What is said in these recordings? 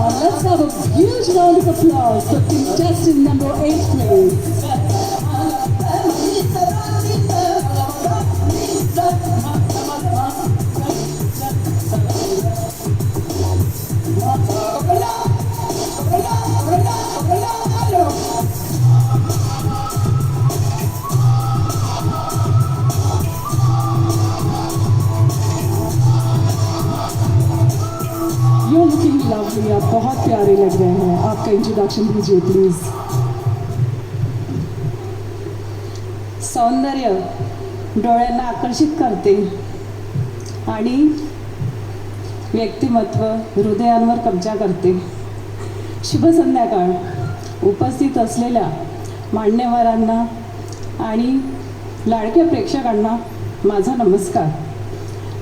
Let's have a huge round of applause for contestant number 8, please. You're looking lovely. आप बहुत प्यारे लग रहे हैं. आपका इंट्रोडक्शन दीजिए प्लीज. सौंदर्य डोळ्यांना आकर्षित करते आणि व्यक्तिमत्व हृदयांवर कब्जा करते. शुभ संध्याकाळ. उपस्थित असलेल्या मान्यवरांना आणि लाडक्या प्रेक्षकांना माझा नमस्कार.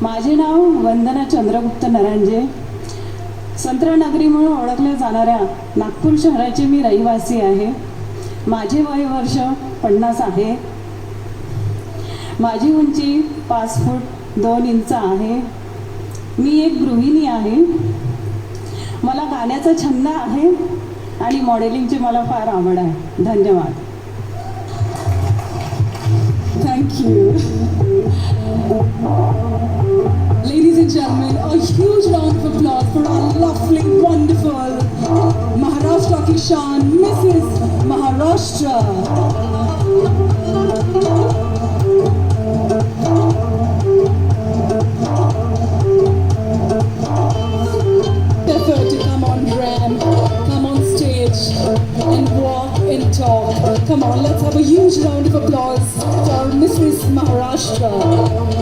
माझे नाव वंदना चंद्रगुप्त नरांजे. संत्रनगरी म्हणून ओळखल्या जाणाऱ्या नागपूर शहराचे मी रहिवासी आहे. माझे वय वर्ष 50 आहे. माझी उंची 5 फूट 2 इंच आहे. मी एक गृहिणी आहे. मला गाण्याचा छंद आहे आणि मॉडेलिंगची मला फार आवड आहे. धन्यवाद. Thank you. Ladies and gentlemen, a huge round of applause for our lovely, wonderful Maharashtra ki shaan, Mrs. Maharashtra. Prefer to come on ramp, come on stage and walk and talk. Come on, let's have a huge round of applause for Mrs. Maharashtra.